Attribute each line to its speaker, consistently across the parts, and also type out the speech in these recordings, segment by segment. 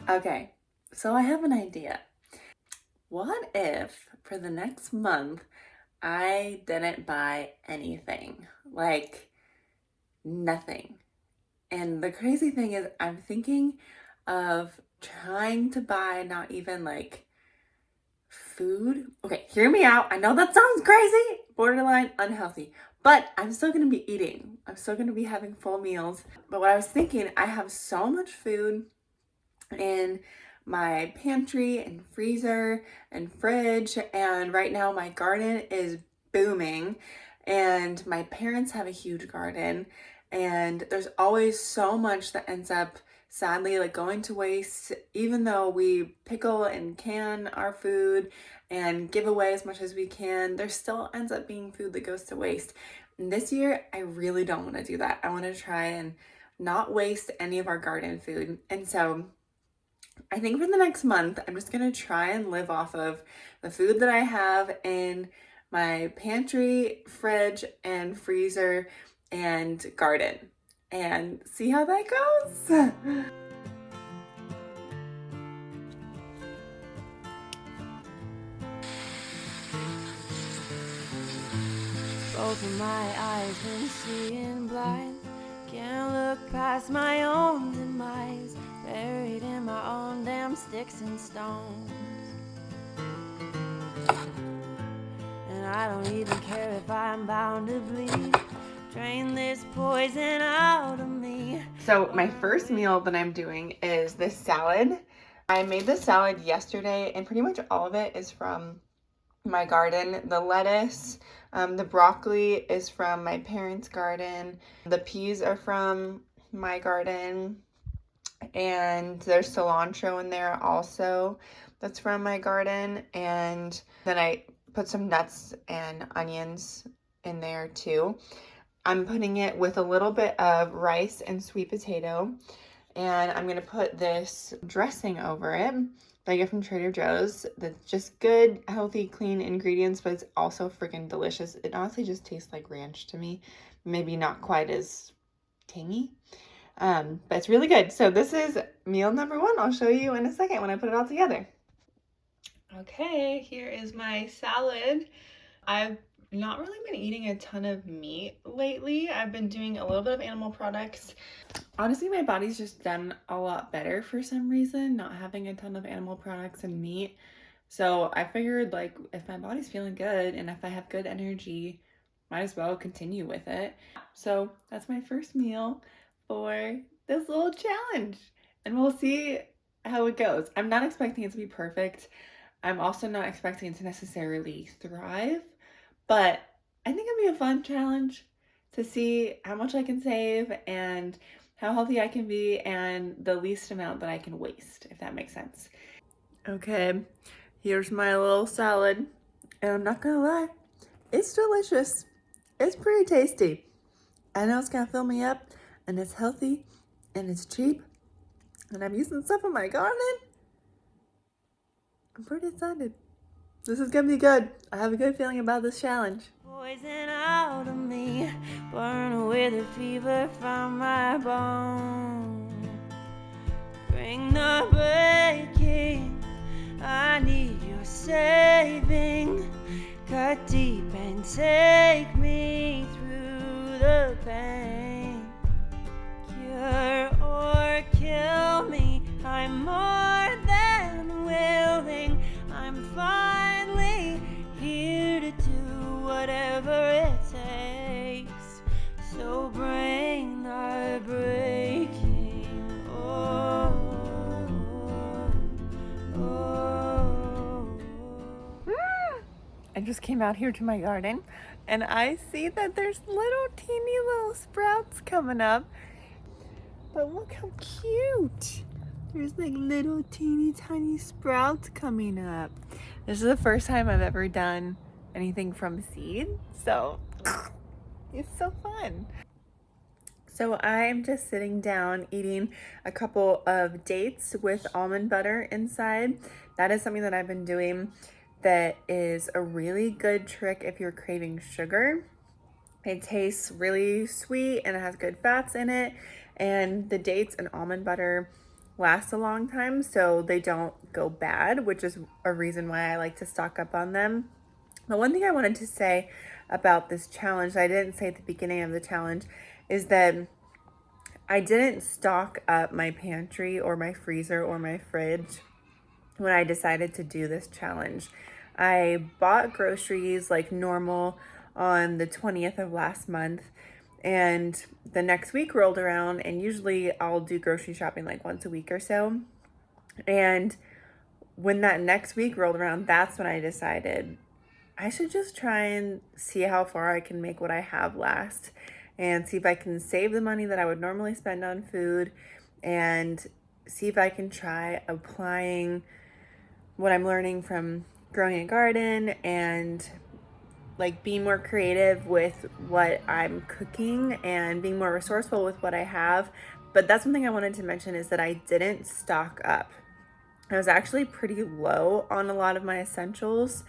Speaker 1: Okay, so I have an idea. What if for the next month I didn't buy anything? Like nothing. And the crazy thing is, I'm thinking of trying to buy not even like food. Okay, hear me out. I know that sounds crazy, borderline unhealthy, but I'm still gonna be eating. I'm still gonna be having full meals. But what I was thinking, I have so much food in my pantry and freezer and fridge, and right now my garden is booming, and my parents have a huge garden, and there's always so much that ends up sadly like going to waste. Even though we pickle and can our food and give away as much as we can, there still ends up being food that goes to waste. And this year I really don't want to do that. I want to try and not waste any of our garden food. And so I think for the next month, I'm just gonna try and live off of the food that I have in my pantry, fridge, and freezer and garden and see how that goes.
Speaker 2: Both of my eyes been seeing blind. Can't look past my own demise, buried in my own damn sticks and stones. And I don't even care if I'm bound to bleed. Drain this poison out of me.
Speaker 1: So my first meal that I'm doing is this salad. I made this salad yesterday, and pretty much all of it is from my garden. The lettuce, the broccoli is from my parents' garden. The peas are from my garden. And there's cilantro in there also that's from my garden. And then I put some nuts and onions in there too. I'm putting it with a little bit of rice and sweet potato. And I'm going to put this dressing over it that I get from Trader Joe's. That's just good, healthy, clean ingredients, but it's also freaking delicious. It honestly just tastes like ranch to me. Maybe not quite as tangy, but it's really good. So this is meal number one. I'll show you in a second when I put it all together. Okay, here is my salad. I've not really been eating a ton of meat lately. I've been doing a little bit of animal products. Honestly, my body's just done a lot better for some reason, not having a ton of animal products and meat. So I figured, like, if my body's feeling good and if I have good energy, might as well continue with it. So that's my first meal for this little challenge, and we'll see how it goes. I'm not expecting it to be perfect. I'm also not expecting it to necessarily thrive, but I think it'd be a fun challenge to see how much I can save and how healthy I can be and the least amount that I can waste, if that makes sense. Okay, here's my little salad, and I'm not gonna lie, it's delicious. It's pretty tasty. I know it's gonna fill me up, and it's healthy, and it's cheap, and I'm using stuff in my garden. I'm pretty excited. This is gonna be good. I have a good feeling about this challenge.
Speaker 2: Poison out of me, burn away the fever from my bones. Bring the breaking, I need your saving. Cut deep and take me through the pain. Cure or kill me, I'm more than willing. I'm finally here to do whatever it takes. So bring the breaking. Oh, oh, oh.
Speaker 1: I just came out here to my garden, and I see that there's teeny little sprouts coming up. But look how cute. There's like little teeny tiny sprouts coming up. This is the first time I've ever done anything from seed, so it's so fun. So I'm just sitting down eating a couple of dates with almond butter inside. That is something that I've been doing that is a really good trick if you're craving sugar. It tastes really sweet and it has good fats in it. And the dates and almond butter last a long time, so they don't go bad, which is a reason why I like to stock up on them. The one thing I wanted to say about this challenge that I didn't say at the beginning of the challenge is that I didn't stock up my pantry or my freezer or my fridge when I decided to do this challenge. I bought groceries like normal on the 20th of last month, and the next week rolled around, and usually I'll do grocery shopping like once a week or so. And when that next week rolled around, that's when I decided I should just try and see how far I can make what I have last and see if I can save the money that I would normally spend on food and see if I can try applying what I'm learning from growing a garden and like being more creative with what I'm cooking and being more resourceful with what I have. But that's something I wanted to mention, is that I didn't stock up. I was actually pretty low on a lot of my essentials.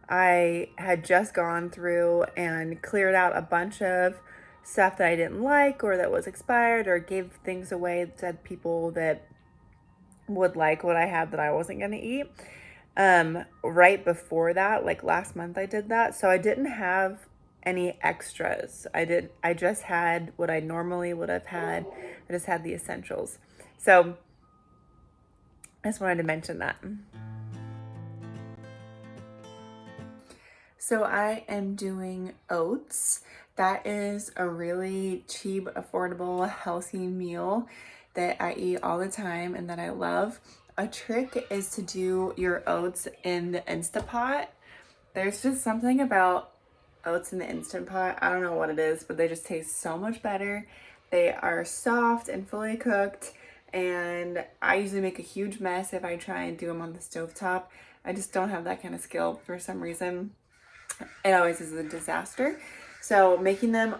Speaker 1: I had just gone through and cleared out a bunch of stuff that I didn't like or that was expired, or gave things away to people that would like what I had that I wasn't going to eat. Right before that, like last month I did that. So I didn't have any extras. I just had what I normally would have had. I just had the essentials. So I just wanted to mention that. So I am doing oats. That is a really cheap, affordable, healthy meal that I eat all the time and that I love. A trick is to do your oats in the Instant Pot. There's just something about oats in the Instant Pot. I don't know what it is, but they just taste so much better. They are soft and fully cooked, and I usually make a huge mess if I try and do them on the stovetop. I just don't have that kind of skill for some reason. It always is a disaster. So making them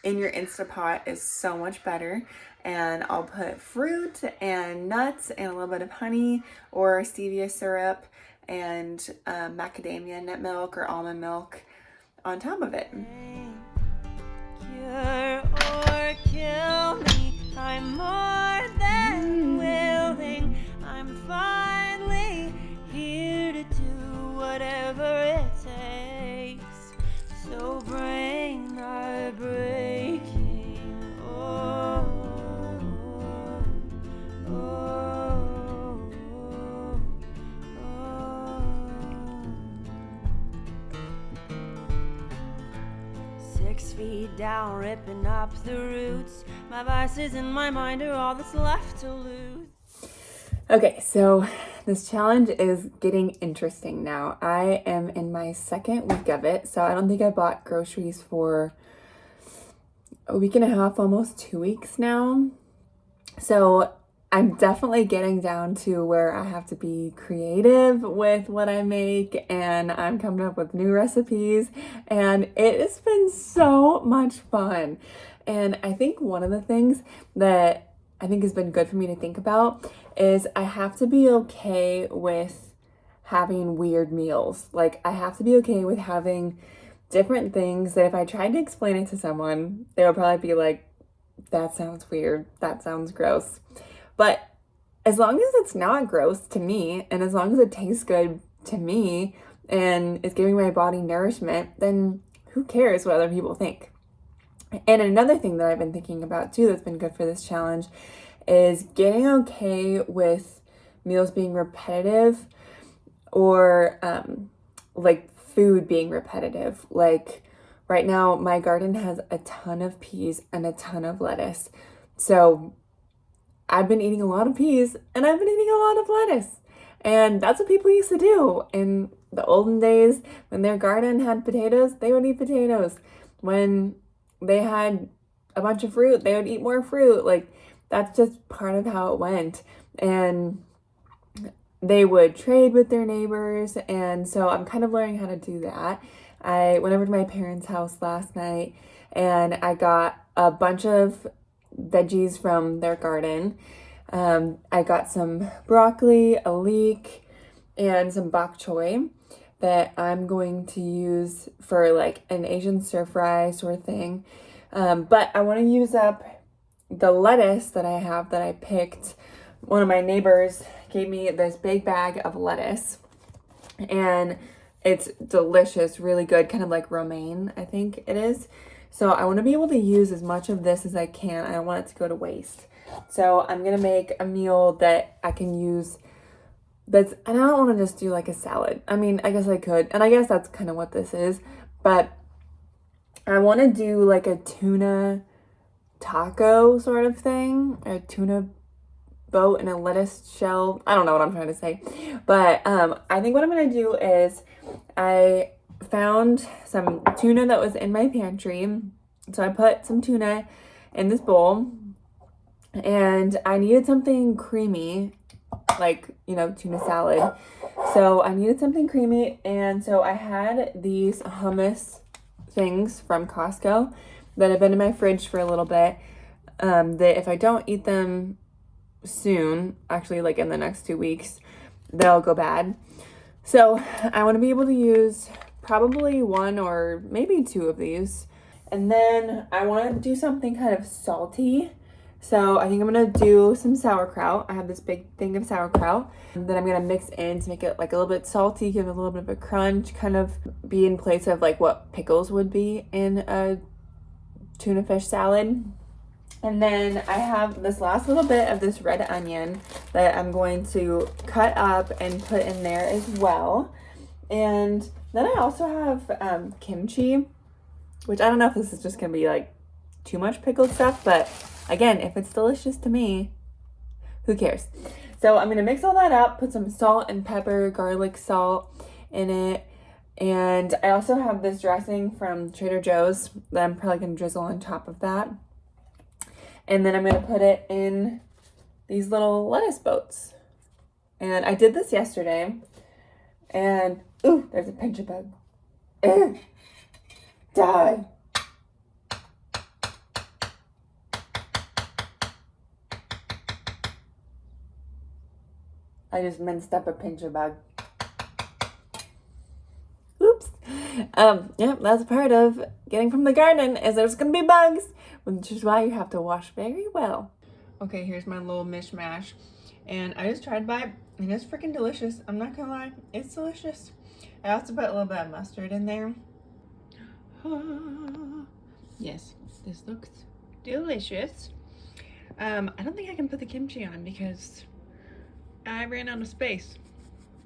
Speaker 1: in your Instant Pot is so much better. And I'll put fruit and nuts and a little bit of honey or stevia syrup and macadamia nut milk or almond milk on top of it.
Speaker 2: Cure or kill me, I'm more than willing. I'm finally here to do whatever it takes. So brain are breaking. Oh, oh, oh, oh. 6 feet down, ripping up the roots. My vices in my mind are all that's left to lose.
Speaker 1: Okay, so this challenge is getting interesting now. I am in my second week of it, so I don't think I bought groceries for a week and a half, almost 2 weeks now. So I'm definitely getting down to where I have to be creative with what I make, and I'm coming up with new recipes, and it has been so much fun. And I think one of the things that I think has been good for me to think about is I have to be okay with having weird meals. Like, I have to be okay with having different things that if I tried to explain it to someone, they would probably be like, that sounds weird, that sounds gross. But as long as it's not gross to me, and as long as it tastes good to me, and is giving my body nourishment, then who cares what other people think? And another thing that I've been thinking about too that's been good for this challenge is getting okay with meals being repetitive, or like food being repetitive. Like right now, my garden has a ton of peas and a ton of lettuce. So I've been eating a lot of peas and I've been eating a lot of lettuce. And that's what people used to do in the olden days. When their garden had potatoes, they would eat potatoes. When they had a bunch of fruit, they would eat more fruit. Like, that's just part of how it went. And they would trade with their neighbors. And so I'm kind of learning how to do that. I went over to my parents' house last night and I got a bunch of veggies from their garden. I got some broccoli, a leek, and some bok choy that I'm going to use for like an Asian stir fry sort of thing. But I want to use up the lettuce that I have that I picked one of my neighbors gave me this big bag of lettuce, and it's delicious, really good, kind of like romaine, I think it is. So I want to be able to use as much of this as I can. I don't want it to go to waste. So I'm going to make a meal that I can use and I don't want to just do like a salad. I mean, I guess I could, and I guess that's kind of what this is, but I want to do like a tuna taco sort of thing, a tuna boat and a lettuce shell. I don't know what I'm trying to say, but I think what I'm going to do is I found some tuna that was in my pantry. So I put some tuna in this bowl, and I needed something creamy, like, you know, tuna salad. So I needed something creamy, and so I had these hummus things from Costco that have been in my fridge for a little bit, that if I don't eat them soon, actually like in the next 2 weeks, they'll go bad. So I want to be able to use probably 1 or maybe 2 of these. And then I want to do something kind of salty. So I think I'm going to do some sauerkraut. I have this big thing of sauerkraut that I'm going to mix in to make it like a little bit salty, give it a little bit of a crunch, kind of be in place of like what pickles would be in a tuna fish salad. And then I have this last little bit of this red onion that I'm going to cut up and put in there as well. And then I also have kimchi, which I don't know if this is just going to be like too much pickled stuff, but again, if it's delicious to me, who cares? So I'm going to mix all that up, put some salt and pepper, garlic salt in it. And I also have this dressing from Trader Joe's that I'm probably going to drizzle on top of that. And then I'm going to put it in these little lettuce boats. And I did this yesterday. And, ooh, there's a pincher bug. Die. I just minced up a pincher bug. Oops. Yeah, that's part of getting from the garden, is there's going to be bugs, which is why you have to wash very well. Okay, here's my little mishmash. And I just tried by, and it's freaking delicious. I'm not gonna lie, it's delicious. I also put a little bit of mustard in there. Yes, this looks delicious. I don't think I can put the kimchi on because I ran out of space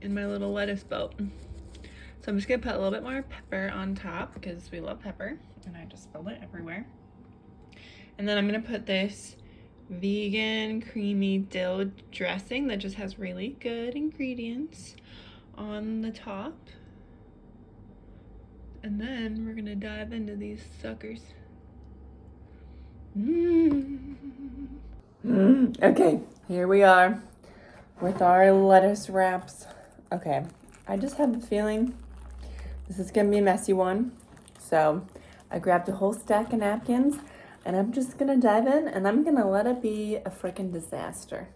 Speaker 1: in my little lettuce boat. So I'm just gonna put a little bit more pepper on top because we love pepper, and I just spilled it everywhere. And then I'm gonna put this vegan creamy dill dressing that just has really good ingredients on the top. And then we're gonna dive into these suckers. Okay, here we are with our lettuce wraps. Okay, I just have a feeling this is gonna be a messy one. So I grabbed a whole stack of napkins, and I'm just gonna dive in, and I'm gonna let it be a freaking disaster.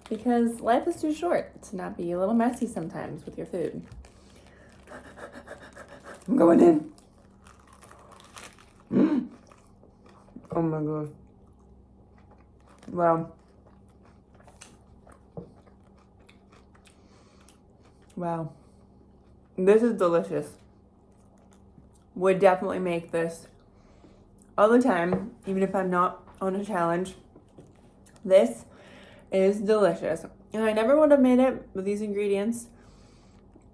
Speaker 1: Because life is too short to not be a little messy sometimes with your food. I'm going in. Oh my god. Wow. Wow. This is delicious. Would definitely make this all the time, even if I'm not on a challenge. This is delicious. And I never would have made it with these ingredients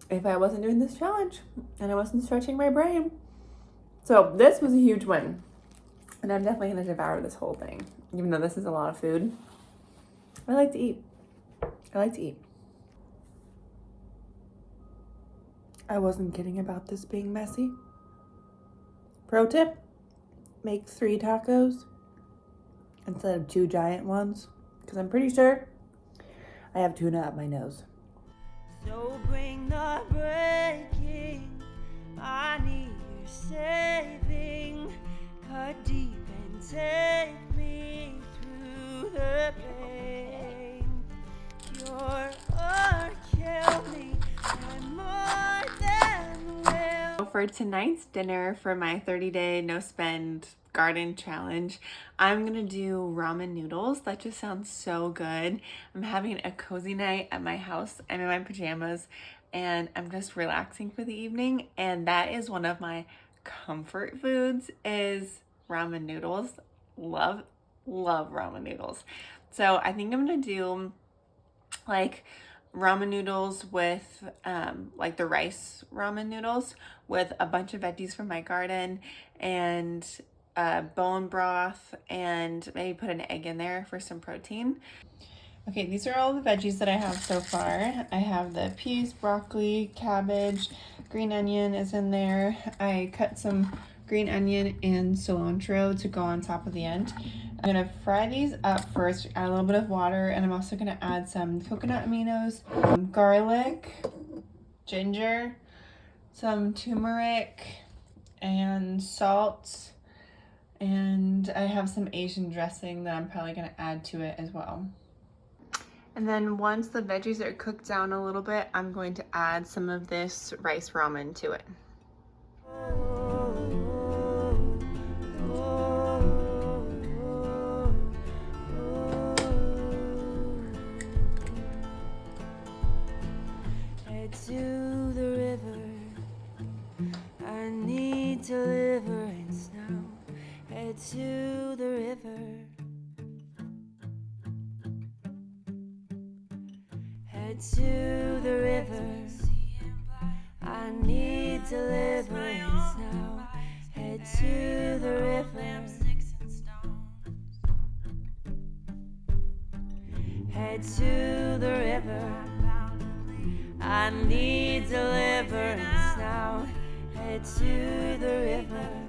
Speaker 1: if I wasn't doing this challenge and I wasn't stretching my brain. So this was a huge win. And I'm definitely going to devour this whole thing. Even though this is a lot of food. I like to eat. I like to eat. I wasn't kidding about this being messy. Pro tip, make 3 tacos instead of 2 giant ones. Because I'm pretty sure I have tuna up my nose.
Speaker 2: So bring the breaking, I need your saving. Cut deep and take me through the pain. Cure or kill me, I'm more than will.
Speaker 1: For tonight's dinner, for my 30-day no spend garden challenge. I'm gonna do ramen noodles. That just sounds so good. I'm having a cozy night at my house. I'm in my pajamas and I'm just relaxing for the evening, and that is one of my comfort foods is ramen noodles. Love ramen noodles. So I think I'm gonna do like ramen noodles with like the rice ramen noodles with a bunch of veggies from my garden and bone broth, and maybe put an egg in there for some protein. Okay, these are all the veggies that I have so far. I have the peas, broccoli, cabbage, green onion is in there. I cut some green onion and cilantro to go on top of the end. I'm gonna fry these up first, add a little bit of water, and I'm also gonna add some coconut aminos, garlic, ginger, some turmeric, and salt. And I have some Asian dressing that I'm probably gonna add to it as well. And then once the veggies are cooked down a little bit, I'm going to add some of this rice ramen to it.
Speaker 2: Head to the river, I need deliverance now. Head to the river. Head to the river, I need deliverance now. Head to the river. Head to the river, I need deliverance now. Head to the river.